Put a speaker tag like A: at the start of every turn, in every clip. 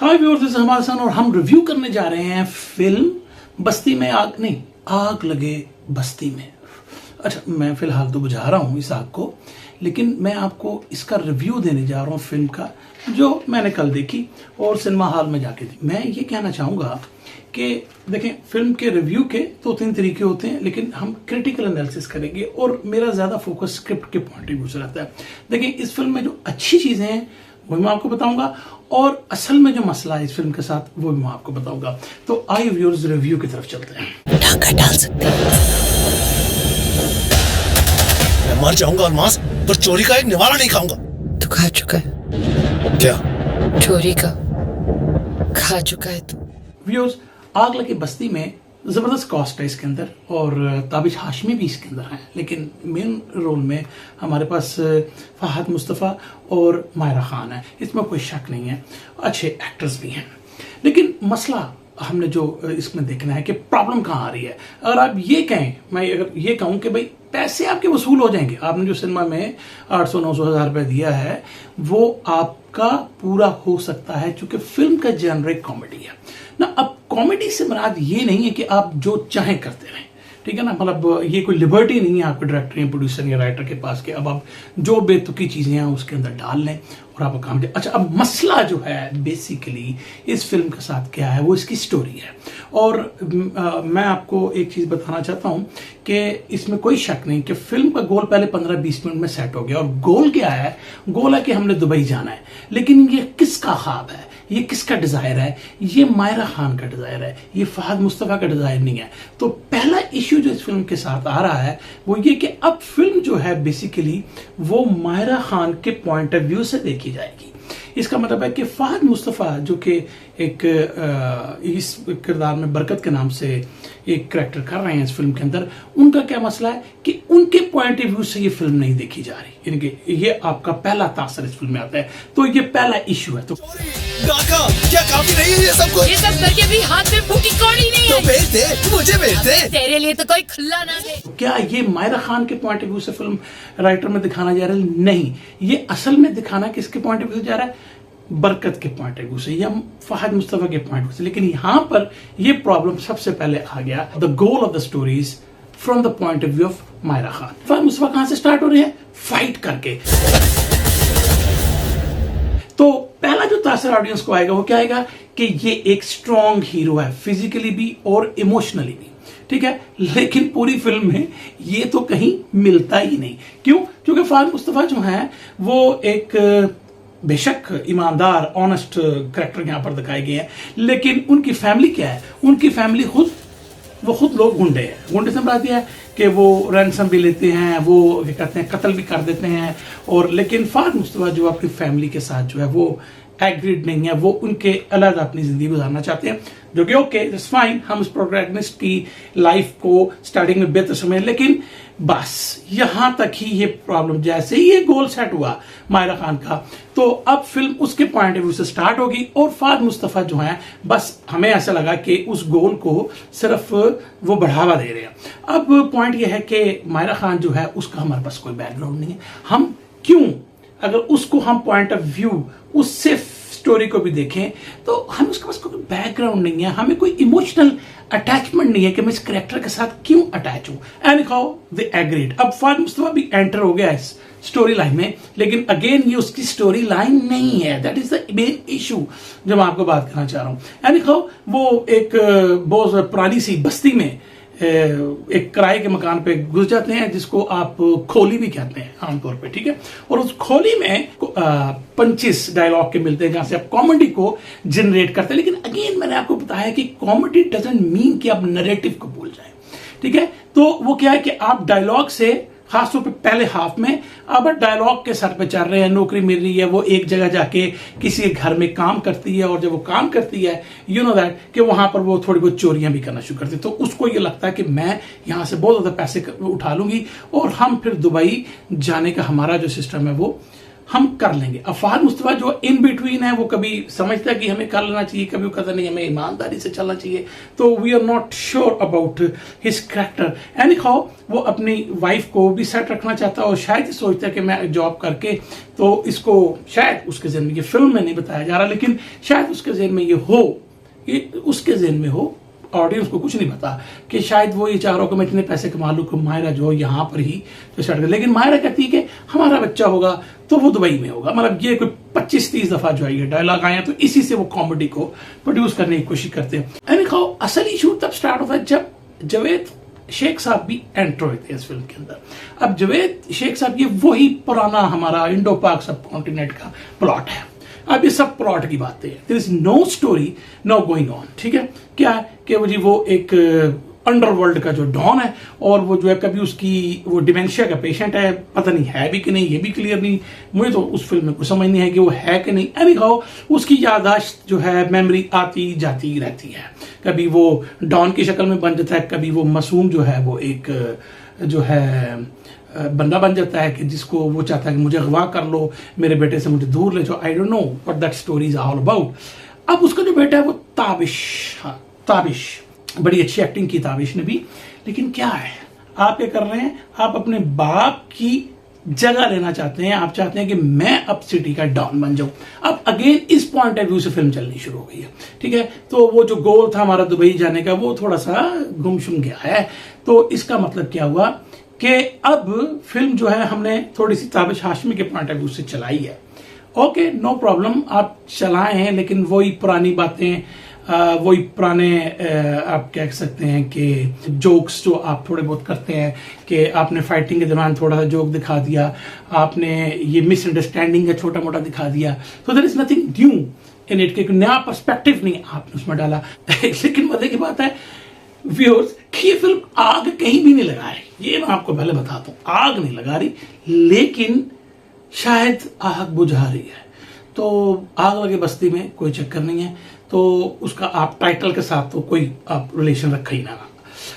A: Hi viewers, this is हमारा सन और हम रिव्यू करने जा रहे हैं फिल्म बस्ती में आग नहीं, आग लगे बस्ती में। अच्छा, मैं फिलहाल तो बुझा रहा हूँ इस आग को, लेकिन मैं आपको इसका रिव्यू देने जा रहा हूँ फिल्म का, जो मैंने कल देखी और सिनेमा हॉल में जाके देखी। मैं ये कहना चाहूँगा कि देखें, फिल्म के रिव्यू के दो तीन तरीके होते हैं, लेकिन हम क्रिटिकल एनालिसिस करेंगे और मेरा ज़्यादा फोकस स्क्रिप्ट के पॉइंट ऑफ व्यू से रहता है। देखिए, इस फिल्म में जो अच्छी चीज़ें हैं वो मैं आपको बताऊंगा और असल में जो मसला है इस फिल्म के साथ वो भी मैं आपको बताऊंगा। तो आइए व्यूअर्स, रिव्यू की तरफ चलते हैं।
B: टांका डाल सकते हैं। मैं मर जाऊंगा अलमास, पर चोरी का एक निवाला नहीं खाऊंगा।
C: तू खा चुका है
B: क्या?
C: चोरी का खा चुका है तू।
A: व्यूअर्स, आग लगी बस्ती में ज़बरदस्त कास्ट है इसके अंदर और ताबिश हाशमी भी इसके अंदर हैं, लेकिन मेन रोल में हमारे पास फहद मुस्तफ़ा और मायरा खान है। इसमें कोई शक नहीं है, अच्छे एक्टर्स भी हैं। लेकिन मसला हमने जो इसमें देखना है कि प्रॉब्लम कहाँ आ रही है। अगर आप ये कहें, मैं अगर ये कहूँ कि भाई पैसे आपके वसूल हो जाएंगे, आपने जो सिनेमा में 800-900 हज़ार रुपये दिया है वो आपका पूरा हो सकता है, क्योंकि फिल्म का जेनरिक कॉमेडी है ना। अब कॉमेडी से मुराद ये नहीं है कि आप जो चाहें करते रहें, ठीक है ना। मतलब ये कोई लिबर्टी नहीं है आपके डायरेक्टर या प्रोड्यूसर या राइटर के पास कि अब आप जो बेतुकी चीज़ें हैं उसके अंदर डाल लें और आप काम करें। अच्छा, अब मसला जो है बेसिकली इस फिल्म के साथ क्या है, वो इसकी स्टोरी है। और मैं आपको एक चीज़ बताना चाहता हूँ कि इसमें कोई शक नहीं कि फिल्म का गोल पहले 15-20 मिनट में सेट हो गया। और गोल क्या है? गोल है कि हमने दुबई जाना है, लेकिन ये किसका ख्वाब है, ये किसका डिज़ायर है? ये मायरा खान का डिज़ायर है, ये फहद मुस्तफ़ा का डिज़ायर नहीं है। तो पहला इश्यू जो इस फिल्म के साथ आ रहा है वो ये कि अब फिल्म जो है बेसिकली वो मायरा खान के पॉइंट ऑफ व्यू से देखी जाएगी। इसका मतलब है कि फहद मुस्तफ़ा जो कि एक इस किरदार में बरकत के नाम से एक करैक्टर कर रहे हैं इस फिल्म के अंदर, उनका क्या मसला है कि उनके पॉइंट ऑफ व्यू से ये फिल्म नहीं देखी जा रही, यानी कि ये आपका पहला तासर इस फिल्म में आता है। तो ये पहला इश्यू है। तो
B: डाका, क्या काफी नहीं है ये सब कुछ?
C: ये सब करके भी हाथ में फूटी कौड़ी नहीं
B: तो
C: है।
B: भेज दे, मुझे भेज दे।
C: तेरे लिए तो कोई खुला ना दे।
A: क्या ये मायरा खान के पॉइंट ऑफ व्यू से फिल्म राइटर में दिखाना जा रहा है? नहीं, ये असल में दिखाना किसके पॉइंट ऑफ व्यू से जा रहा है? बरकत के पॉइंट ऑफ व्यू से या फहद मुस्तफ़ा के पॉइंट ऑफ व्यू से। लेकिन यहां पर ये प्रॉब्लम सबसे पहले आ गया, the goal of the story is from the point of view of Myra Khan. Fahad Mustafa कहां से स्टार्ट हो रहे हैं? फाइट करके। तो पहला जो तासर ऑडियंस को आएगा वो क्या आएगा कि ये एक स्ट्रॉन्ग हीरो है, फिजिकली भी और इमोशनली भी, ठीक है। लेकिन पूरी फिल्म में ये तो कहीं मिलता ही नहीं। क्यों? क्योंकि फहद मुस्तफ़ा जो है वो एक बेशक ईमानदार ऑनेस्ट कैरेक्टर यहाँ पर दिखाए गए हैं, लेकिन उनकी फैमिली क्या है? उनकी फैमिली खुद लोग गुंडे हैं। गुंडे से बात यह है कि वो रैंसम भी लेते हैं, वो क्या कहते हैं, कत्ल भी कर देते हैं। और लेकिन फहद मुस्तफ़ा जो अपनी फैमिली के साथ जो है वो एग्रीड नहीं है, वो उनके अलग अपनी जिंदगी गुजारना चाहते हैं, जो कि ओके, दैट्स फाइन। हम उस प्रोटैगनिस्ट की लाइफ को स्टार्टिंग में बेहतर समझ, लेकिन बस यहां तक ही ये प्रॉब्लम। जैसे ही ये गोल सेट हुआ मायरा खान का, तो अब फिल्म उसके पॉइंट ऑफ व्यू से स्टार्ट होगी और फहद मुस्तफ़ा जो है बस हमें ऐसा लगा कि उस गोल को सिर्फ वो बढ़ावा दे रहे हैं। अब पॉइंट ये है कि मायरा खान जो है उसका हमारे पास कोई बैकग्राउंड नहीं है। हम क्यों, अगर उसको हम पॉइंट ऑफ व्यू उससे स्टोरी को भी देखें तो हमें उसके पास कोई बैकग्राउंड नहीं है, हमें कोई इमोशनल अटैचमेंट नहीं है कि मैं इस कैरेक्टर के साथ क्यों अटैच हूं। And how they agreed. अब फहद मुस्तफ़ा भी एंटर हो गया इस स्टोरी लाइन में, लेकिन अगेन ये उसकी स्टोरी लाइन नहीं है। That is the main issue जो मैं आपको बात करना चाह रहा हूं। एंड हाउ वो एक बहुत पुरानी सी बस्ती में एक किराए के मकान पे घुस जाते हैं, जिसको आप खोली भी कहते हैं आमतौर पे, ठीक है। और उस खोली में पंचिस डायलॉग के मिलते हैं जहां से आप कॉमेडी को जनरेट करते हैं। लेकिन अगेन मैंने आपको बताया कि कॉमेडी डजंट मीन कि आप नैरेटिव को भूल जाए, ठीक है। तो वो क्या है कि आप डायलॉग से, खासतौर पे पहले हाफ में अब डायलॉग के सर पे चल रहे हैं, नौकरी मिल रही है, वो एक जगह जाके किसी के घर में काम करती है, और जब वो काम करती है यू नो दैट कि वहां पर वो थोड़ी बहुत चोरियां भी करना शुरू करती है। तो उसको ये लगता है कि मैं यहां से बहुत ज्यादा पैसे उठा लूंगी और हम फिर दुबई जाने का हमारा जो सिस्टम है वो हम कर लेंगे। अब फहद मुस्तफा जो इन बिटवीन है, वो कभी समझता है कि हमें कर लेना चाहिए, कभी वो कहता नहीं हमें ईमानदारी से चलना चाहिए। तो we are not sure about his character. Anyhow वो अपनी वाइफ को भी सेट रखना चाहता है और शायद सोचता है कि मैं जॉब करके तो इसको, शायद उसके जहन में, ये फिल्म में नहीं बताया जा रहा लेकिन शायद उसके जहन में ये उसके जहन में हो, ऑडियंस को कुछ नहीं पता, कि शायद वो ये चाह रहा हो कि मैं इतने पैसे कमा लूँ कि मायरा जो यहाँ पर ही तो स्टार्ट कर। लेकिन मायरा कहती है कि हमारा बच्चा होगा तो वो दुबई में होगा। मतलब ये कोई 25-30 दफा जो है ये डायलॉग आए हैं, तो इसी से वो कॉमेडी को प्रोड्यूस करने की कोशिश करते हैं। एनी हाउ असल इशू तब स्टार्ट होता है जब जावेद शेख साहब भी एंटर होते हैं इस फिल्म के अंदर। अब जावेद शेख साहब ये वही पुराना हमारा इंडो पाक सब कॉन्टिनेंट का प्लॉट है। अब ये सब प्लॉट की बातें हैं, there is no story no going on. ठीक है, क्या है कि वो एक अंडरवर्ल्ड का जो डॉन है और वो जो है कभी उसकी वो डिमेंशिया का पेशेंट है, पता नहीं है भी कि नहीं, ये भी क्लियर नहीं, मुझे तो उस फिल्म में कुछ समझ नहीं है कि वो है कि नहीं। एनी हाउ उसकी याददाश्त जो है, मेमोरी आती जाती रहती है, कभी वो डॉन की शक्ल में बन जाता है, कभी वो मासूम जो है वो एक जो है बंदा बन जाता है कि जिसको वो चाहता है कि मुझे अगवा कर लो, मेरे बेटे से मुझे दूर ले जाओ। I don't know what that story is all about. अब उसका जो बेटा है वो ताबिश, हाँ ताबिश, बड़ी अच्छी एक्टिंग की ताबिश ने भी। लेकिन क्या है, आप क्या कर रहे हैं, आप अपने बाप की जगह लेना चाहते हैं, आप चाहते हैं कि मैं अब सिटी का डॉन बन जाऊं। अब अगेन इस पॉइंट ऑफ व्यू से फिल्म चलनी शुरू हो गई है। ठीक है, तो वो जो गोल था हमारा दुबई जाने का वो थोड़ा सा गुमसुम गया है। तो इसका मतलब क्या हुआ कि अब फिल्म जो है हमने थोड़ी सी ताबिश हाशमी के पॉइंट ऑफ व्यू से चलाई है। ओके, नो प्रॉब्लम, आप चलाए हैं, लेकिन वही पुरानी बातें, वही पुराने आप कह सकते हैं कि जोक्स जो आप थोड़े बहुत करते हैं, कि आपने फाइटिंग के दौरान थोड़ा सा जोक दिखा दिया, आपने ये मिसअंडरस्टैंडिंग का छोटा मोटा दिखा दिया, तो there is nothing new in it, कि नया पर्सपेक्टिव नहीं आपने उसमें डाला। लेकिन मजे की बात है व्यूअर्स कि ये फिल्म आग कहीं भी नहीं लगा रही, ये मैं आपको पहले बताता हूँ, आग नहीं लगा रही, लेकिन शायद आग बुझा रही है। तो आग लगे बस्ती में कोई चक्कर नहीं है, तो उसका आप टाइटल के साथ तो कोई आप रिलेशन रखा ही ना।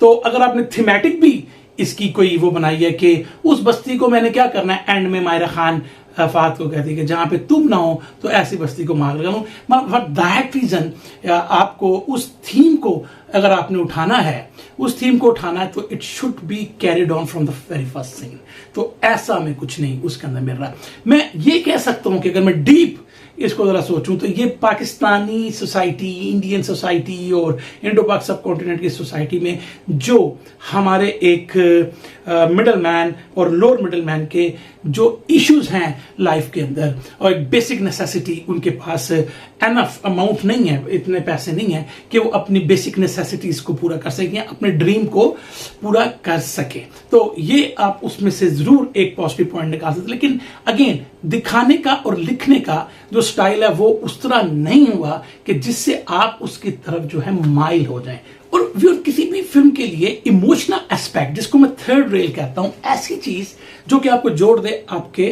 A: तो अगर आपने थीमेटिक भी इसकी कोई वो बनाई है कि उस बस्ती को मैंने क्या करना है, एंड में मायरा खान फहद को कहती है कि जहां पे तुम ना हो तो ऐसी बस्ती को मार लूं, फॉर दैट रीजन आपको उस थीम को अगर आपने उठाना है, उस थीम को उठाना है, तो it should be carried on from the very first scene. तो ऐसा में कुछ नहीं उसके अंदर मिल रहा। मैं ये कह सकता हूं कि अगर मैं डीप इसको जरा सोचूं तो ये पाकिस्तानी सोसाइटी, इंडियन सोसाइटी और इंडो पाक सब कॉन्टिनेंट की सोसाइटी में जो हमारे एक मिडल मैन और लोअर मिडल मैन के जो इश्यूज हैं लाइफ के अंदर, और एक बेसिक नेसेसिटी उनके पास एनफ अमाउंट नहीं है, इतने पैसे नहीं है कि वो अपनी बेसिक नेसेसिटीज को पूरा कर सकें, अपने ड्रीम को पूरा कर सके। तो ये आप उसमें से जरूर एक पॉजिटिव पॉइंट निकाल सकते। लेकिन अगेन दिखाने का और लिखने का जो स्टाइल है वो उस तरह नहीं हुआ कि जिससे आप उसकी तरफ जो है माइल हो जाएं। और व्यूअर किसी भी फिल्म के लिए इमोशनल एस्पेक्ट, जिसको मैं थर्ड रेल कहता हूं, ऐसी चीज जो कि आपको जोड़ दे आपके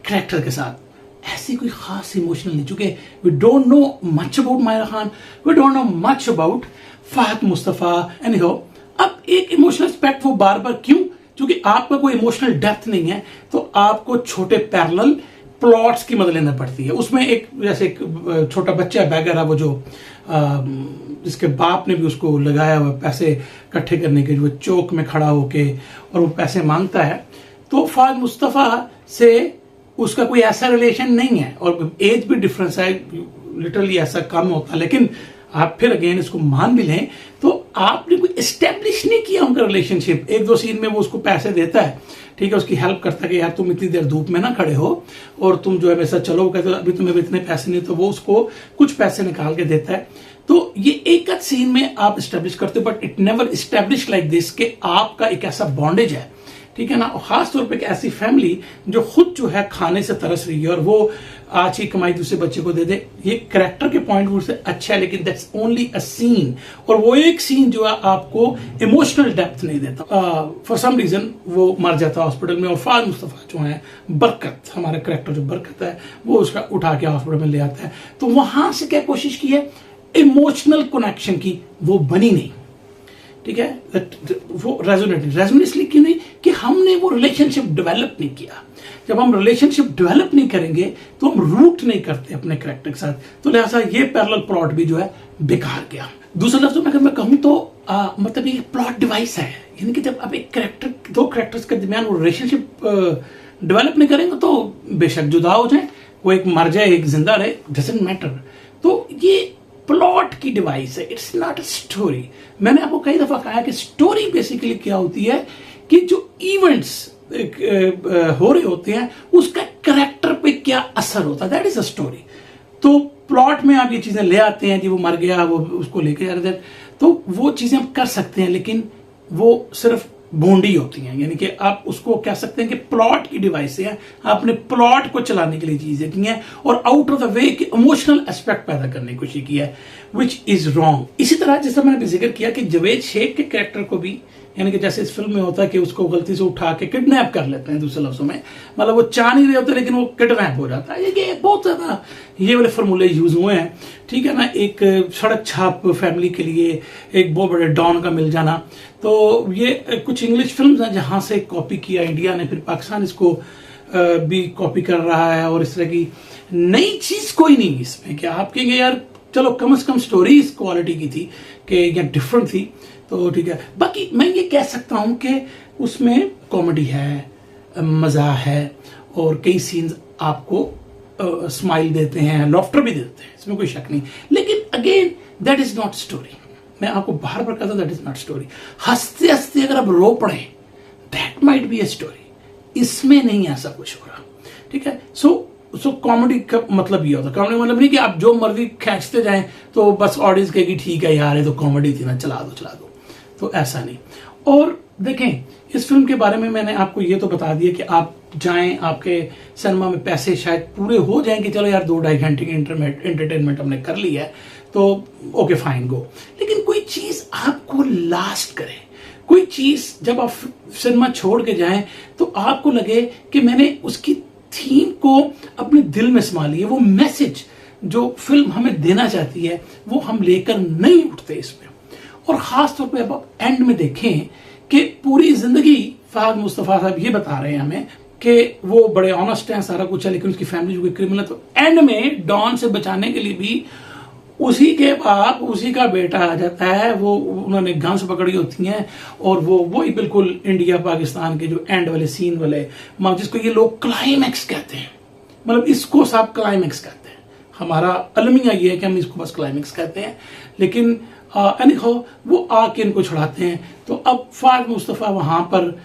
A: कैरेक्टर के साथ, ऐसी कोई खास इमोशनल नहीं। चूंकि we don't know much about Myra Khan, we don't know much about Fahad Mustafa. Anyhow, अब एक इमोशनल एस्पेक्ट वो बार बार क्यों, क्योंकि आपका कोई इमोशनल डेप्थ नहीं है, तो आपको छोटे पैरेलल प्लॉट्स की मदद लेना पड़ती है। उसमें एक जैसे एक छोटा बच्चा बैगर है, वो जो जिसके बाप ने भी उसको लगाया हुआ पैसे इकट्ठे करने के, जो चौक में खड़ा होके और वो पैसे मांगता है, तो फहद मुस्तफा से उसका कोई ऐसा रिलेशन नहीं है और एज भी डिफरेंस है, लिटरली ऐसा कम होता है। लेकिन आप फिर अगेन इसको मान भी लें तो आपने कोई एस्टेब्लिश नहीं किया उनका रिलेशनशिप। एक दो सीन में वो उसको पैसे देता है, ठीक है, उसकी हेल्प करता है कि यार तुम इतनी देर धूप में ना खड़े हो और तुम जो है मेरे साथ चलो, कहते अभी तुम्हें इतने पैसे नहीं, तो वो उसको कुछ पैसे निकाल के देता है। तो ये एक सीन में आप एस्टेब्लिश करते हो, but it never establish like this कि आपका एक ऐसा बॉन्डेज है, ठीक है ना। और खास तौर पे एक ऐसी फैमिली जो खुद जो है खाने से तरस रही है और वो आज की कमाई दूसरे बच्चे को दे दे, ये कैरेक्टर के पॉइंट व्यू से अच्छा है, लेकिन दैट्स ओनली अ सीन। और वो एक सीन जो है आपको इमोशनल डेप्थ नहीं देता। फॉर सम रीजन वो मर जाता है हॉस्पिटल में, और फहद मुस्तफा जो है, बरकत, हमारा कैरेक्टर जो बरकत है, वो उसका उठा के हॉस्पिटल में ले आता है। तो वहां से क्या कोशिश की है, इमोशनल कनेक्शन की, वो बनी नहीं, ठीक है। वो रेजोनेट इसलिए क्यों नहीं कि हमने वो रिलेशनशिप डेवलप नहीं किया। जब हम रिलेशनशिप डेवलप नहीं करेंगे तो हम रूट नहीं करते अपने कैरेक्टर के साथ, तो लिहाजा ये पैरेलल प्लॉट भी जो है बेकार गया। दूसरे लफ्जों में अगर मैं कहूँ तो मतलब ये प्लॉट डिवाइस है, यानी कि जब आप एक कैरेक्टर, दो कैरेक्टर्स के दरमियान वो रिलेशनशिप डेवलप नहीं करेंगे तो बेशक जुदा हो जाए, वो एक मर जाए एक जिंदा रहे, डजंट मैटर। तो ये प्लॉट की डिवाइस है, इट्स नॉट अ स्टोरी। मैंने आपको कई दफा कहा कि स्टोरी बेसिकली क्या होती है कि जो इवेंट्स हो रहे होते हैं उसका कैरेक्टर पे क्या असर होता है, दैट इज अ स्टोरी। तो प्लॉट में आप ये चीजें ले आते हैं जी, वो मर गया, वो उसको लेके जा रहे थे, तो वो चीजें हम कर सकते हैं, लेकिन वो सिर्फ बोंडी होती हैं, यानी कि आप उसको कह सकते हैं कि प्लॉट की डिवाइस है, आपने प्लॉट को चलाने के लिए चीजें की हैं और आउट ऑफ द वे कि इमोशनल एस्पेक्ट पैदा करने की कोशिश की है, विच इज रॉन्ग। इसी तरह जैसा मैंने जिक्र किया कि जावेद शेख के कैरेक्टर को भी, यानी कि जैसे इस फिल्म में होता है कि उसको गलती से उठा के किडनैप कर लेते हैं, दूसरे लफ्जों में मतलब वो चाह नहीं रहे होते लेकिन वो किडनैप हो जाता है। ये बहुत ज्यादा ये वाले फॉर्मूले यूज हुए हैं, ठीक है ना। एक सड़क छाप फैमिली के लिए एक बहुत बड़े डॉन का मिल जाना, तो ये कुछ इंग्लिश फिल्म हैं जहां से कॉपी किया इंडिया ने, फिर पाकिस्तान इसको भी कॉपी कर रहा है, और इस तरह की नई चीज कोई नहीं इसमें कि आप कहेंगे यार चलो कम से कम स्टोरी इस क्वालिटी की थी कि या डिफरेंट थी, तो ठीक है। बाकी मैं ये कह सकता हूं कि उसमें कॉमेडी है, मजा है, और कई सीन्स आपको स्माइल देते हैं, लॉफ्टर भी देते हैं, इसमें कोई शक नहीं। लेकिन again that is not story. मैं आपको बार बार कहता हूं दैट इज नॉट स्टोरी। हंसते हंसते अगर आप रो पड़े that might be a story, इसमें नहीं ऐसा कुछ हो रहा, ठीक है। सो कॉमेडी का मतलब ये होता है, कॉमेडी मतलब नहीं कि आप जो मर्जी खींचते जाएं तो बस ऑडियंस कहेगी ठीक है यार ये तो कॉमेडी थी ना, चला दो, तो ऐसा नहीं। और देखें इस फिल्म के बारे में मैंने आपको ये तो बता दिया कि आप जाएं, आपके सिनेमा में पैसे शायद पूरे हो जाएं कि चलो यार 2-2.5 घंटे की एंटरटेनमेंट हमने कर लिया है, तो ओके फाइन गो। लेकिन कोई चीज आपको लास्ट करे, कोई चीज जब आप सिनेमा छोड़ के जाएं तो आपको लगे कि मैंने उसकी थीम को अपने दिल में समा लिया, वो मैसेज जो फिल्म हमें देना चाहती है वो हम लेकर नहीं उठते इसमें। और खास तौर पे अब आप एंड में देखें कि पूरी जिंदगी फहद मुस्तफा साहब ये बता रहे हैं हमें कि वो बड़े ऑनेस्ट हैं, सारा कुछ है, लेकिन उसकी फैमिली जो कोई क्रिमिनल है, तो एंड में डॉन से बचाने के लिए भी उसी के बाप, उसी का बेटा आ जाता है, वो उन्होंने गन्स पकड़ी होती हैं, और वो ही बिल्कुल इंडिया पाकिस्तान के जो एंड वाले सीन वाले, जिसको ये लोग क्लाइमैक्स कहते हैं, मतलब इसको सब क्लाइमैक्स कहते हैं। हमारा अलमिया ये है कि हम इसको बस क्लाइमैक्स कहते हैं, लेकिन वो आके इनको छुड़ाते हैं। तो अब फहद मुस्तफा वहां पर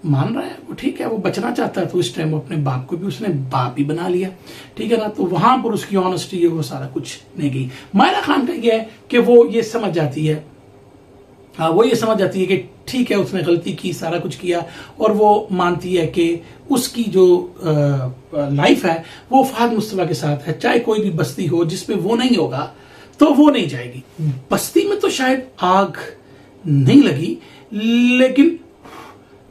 A: मान रहा है, वो ठीक है, वो बचना चाहता है, तो इस टाइम अपने बाप को भी उसने बाप ही बना लिया, ठीक है ना। तो वहां पर उसकी ऑनेस्टी है, वो सारा कुछ नहीं गई। मायरा खान का ये है कि वो ये समझ जाती है, वो ये समझ जाती है कि ठीक है उसने गलती की, सारा कुछ किया, और वो मानती है कि उसकी जो लाइफ है वो फहद मुस्तफा के साथ है, चाहे कोई भी बस्ती हो जिसमें वो नहीं होगा तो वो नहीं जाएगी। बस्ती में तो शायद आग नहीं लगी, लेकिन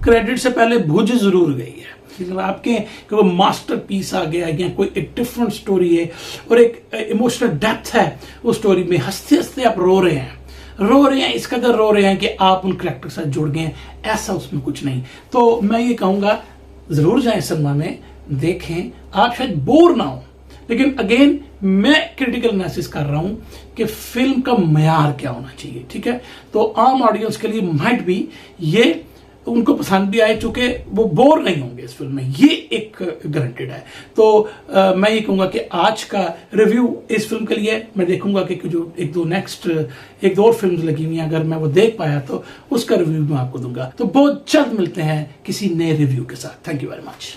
A: क्रेडिट से पहले भुज जरूर गई है। आपके कि वो मास्टर पीस आ गया, या कोई एक डिफरेंट स्टोरी है और एक इमोशनल डेप्थ है उस स्टोरी में। हंसते हंसते आप रो रहे हैं, इस कदर रो रहे हैं कि आप उन कैरेक्टर के साथ जुड़ गए हैं, ऐसा उसमें कुछ नहीं। तो मैं ये कहूंगा जरूर जाएं सिनेमा में, देखें, आप शायद बोर ना हो, लेकिन अगेन मैं क्रिटिकल एनालिसिस कर रहा हूं कि फिल्म का मयार क्या होना चाहिए, ठीक है। तो आम ऑडियंस के लिए माइट भी ये उनको पसंद भी आए, चूंकि वो बोर नहीं होंगे इस फिल्म में, ये एक गारंटेड है। तो मैं ये कहूंगा कि आज का रिव्यू इस फिल्म के लिए मैं देखूंगा कि जो एक दो और फिल्म लगी हुई हैं, अगर मैं वो देख पाया तो उसका रिव्यू मैं आपको दूंगा। तो बहुत जल्द मिलते हैं किसी नए रिव्यू के साथ। Thank you very much.